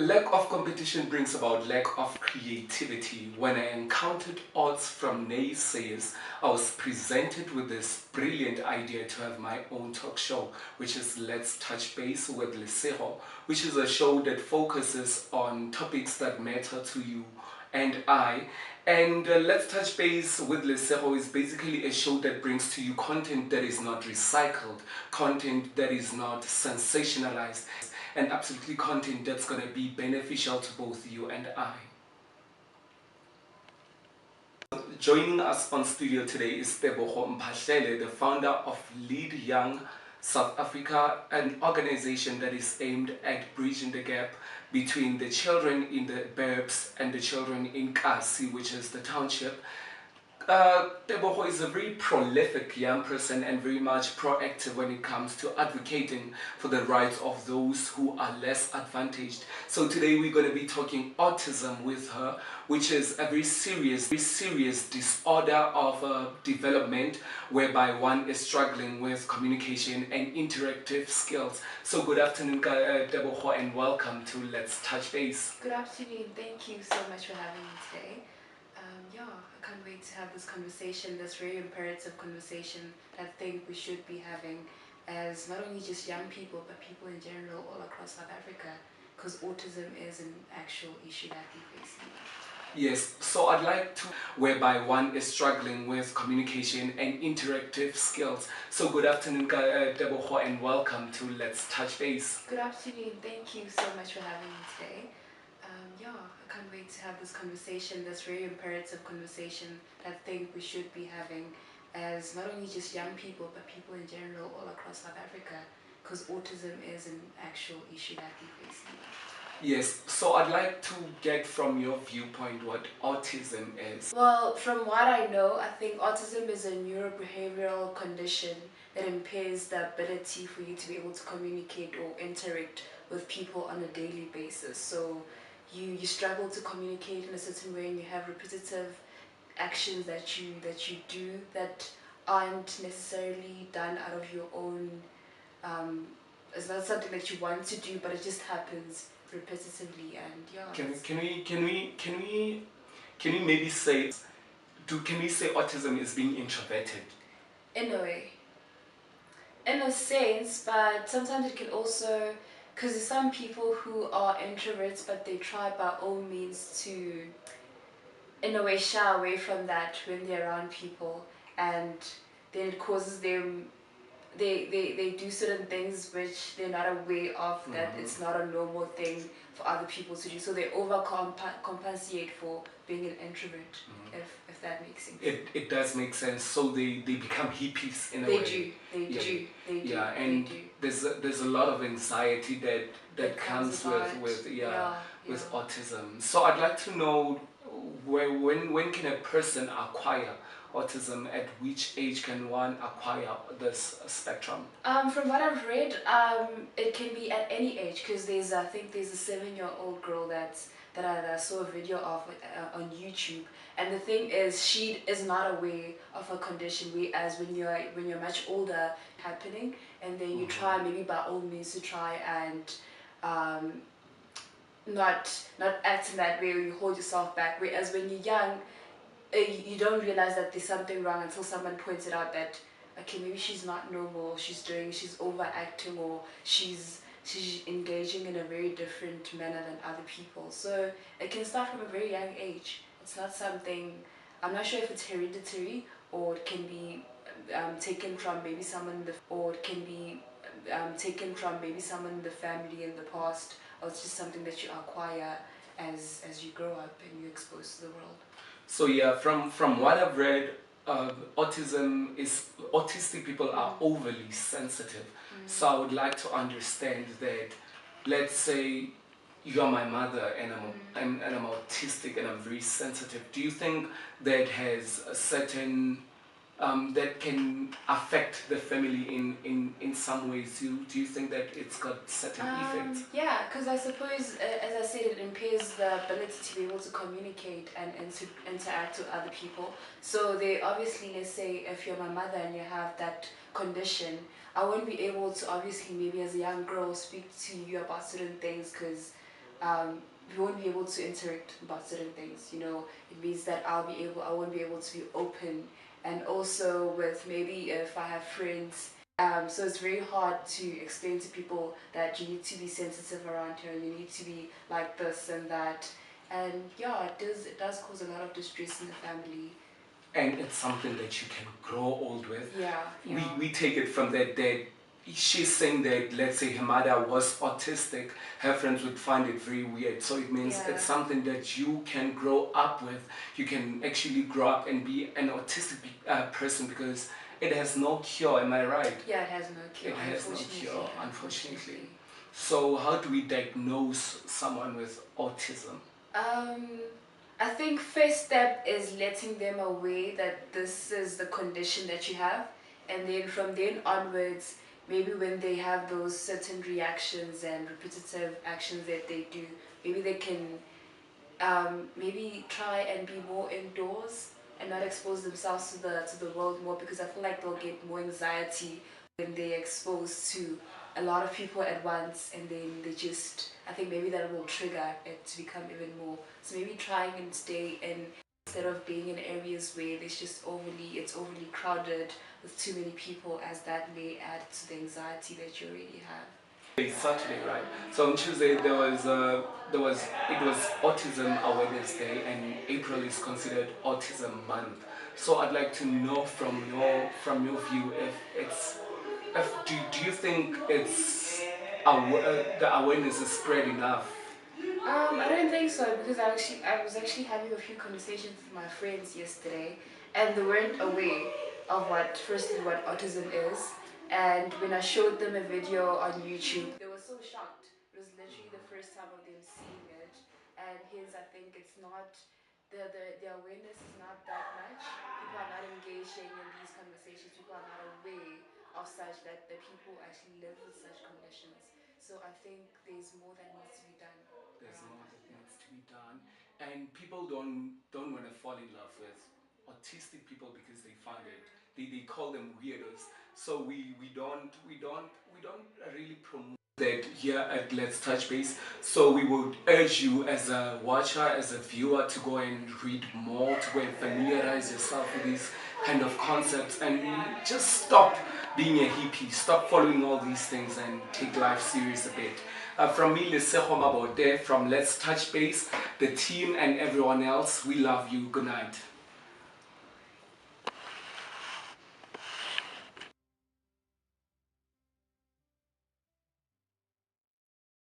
Lack of competition brings about lack of creativity. When I encountered odds from naysayers, I was presented with this brilliant idea to have my own talk show, which is Let's Touch Base with Lesego, which is a show that focuses on topics that matter to you and I. And Let's Touch Base with Lesego is basically a show that brings to you content that is not recycled, content that is not sensationalized, and absolutely content that's going to be beneficial to both you and I. Joining us on studio today is Tebogo Mphahlele, the founder of Lead Young South Africa, an organization that is aimed at bridging the gap between the children in the burbs and the children in Kasi, which is the township. Tebogo is a very prolific young person and very much proactive when it comes to advocating for the rights of those who are less advantaged. So today we're going to be talking autism with her, which is a very serious disorder of development whereby one is struggling with communication and interactive skills. So good afternoon, Tebogo, and welcome to Let's Touch Base. Good afternoon. Thank you so much for having me today. I can't wait to have this conversation, this very imperative conversation that I think we should be having as not only just young people, but people in general all across South Africa, because autism is an actual issue that we face. Yes, so I'd like to, whereby one is struggling with communication and interactive skills. So good afternoon, Tebogo, and welcome to Let's Touch Base. Good afternoon. Thank you so much for having me today. I can't wait to have this conversation, this very imperative conversation that I think we should be having as not only just young people, but people in general all across South Africa, because autism is an actual issue that we face. Yes, so I'd like to get from your viewpoint what autism is. Well, from what I know, I think autism is a neurobehavioral condition that impairs the ability for you to be able to communicate or interact with people on a daily basis. So you struggle to communicate in a certain way, and you have repetitive actions that you do that aren't necessarily done out of your own. It's not something that you want to do, but it just happens repetitively. And yeah. Can we maybe say, can we say autism is being introverted? In a way, in a sense, but sometimes it can also, because there's some people who are introverts, but they try by all means to, in a way, shy away from that when they're around people, and then it causes them, they do certain things which they're not aware of, that it's not a normal thing for other people to do, so they overcompensate for being an introvert, if that makes sense. It does make sense. So they become hippies in a way. They do. Yeah, and there's a lot of anxiety that comes with autism. So I'd like to know when can a person acquire autism? At which age can one acquire this spectrum? From what I've read, it can be at any age, because I think there's a 7-year-old girl that I saw a video of on YouTube, and the thing is, she is not aware of her condition, whereas when you're much older, happening, and then you try maybe by all means to try and not act in that way, or you hold yourself back, whereas when you're young, you don't realize that there's something wrong until someone points it out that, okay, maybe she's not normal, she's overacting, or she's engaging in a very different manner than other people. So it can start from a very young age. It's not something, I'm not sure if it's hereditary, or it can be taken from maybe someone in the family in the past, or it's just something that you acquire as you grow up and you're exposed to the world. So yeah, from what I've read, autistic people are overly sensitive. So I would like to understand that, let's say you are my mother and I'm autistic and I'm very sensitive. Do you think that has a certain that can affect the family in some ways? Do you think that it's got certain effects? Yeah, because I suppose, as I said, it impairs the ability to be able to communicate and to interact with other people. So they obviously, let's say if you're my mother and you have that condition, I won't be able to obviously maybe as a young girl speak to you about certain things, because we won't be able to interact about certain things. You know, it means that I won't be able to be open, and also with maybe if I have friends. So it's very hard to explain to people that you need to be sensitive around here, you need to be like this and that, and yeah, it does cause a lot of distress in the family. And it's something that you can grow old with. Yeah, yeah. We take it from that she's saying that, let's say her mother was autistic, her friends would find it very weird. So it means Yeah. it's something that you can grow up with. You can actually grow up and be an autistic person, because it has no cure, am I right? Yeah, it has no cure. It has no unfortunately. cure, unfortunately. So how do we diagnose someone with autism? I think first step is letting them aware that this is the condition that you have, and then from then onwards, maybe when they have those certain reactions and repetitive actions that they do, maybe they can maybe try and be more indoors and not expose themselves to the world more, because I feel like they'll get more anxiety when they're exposed to a lot of people at once, and then they just, I think maybe that will trigger it to become even more. So maybe trying and stay in, instead of being in areas where it's overly crowded with too many people, as that may add to the anxiety that you already have. Saturday, right? So on Tuesday it was Autism Awareness Day, and April is considered Autism Month. So I'd like to know from your view, do you think the awareness is spread enough? I don't think so, because I was actually having a few conversations with my friends yesterday, and they weren't aware of what autism is. And when I showed them a video on YouTube, they were so shocked. It was literally the first time of them seeing it, and hence I think it's not the awareness is not that much. People are not engaging in these conversations. People are not aware of such, that the people actually live with such conditions. So I think there's more that needs to be done There's around more that. that needs to be done, and people don't want to fall in love with autistic people because they find it, they call them weirdos. So we don't really promote that here at Let's Touch Base. So we would urge you as a watcher, as a viewer, to go and read more, to go and familiarize yourself with these kind of concepts, and just stop being a hippie, stop following all these things, and take life serious a bit. From me, Lesego Mabote, from Let's Touch Base, the team and everyone else, we love you. Good night.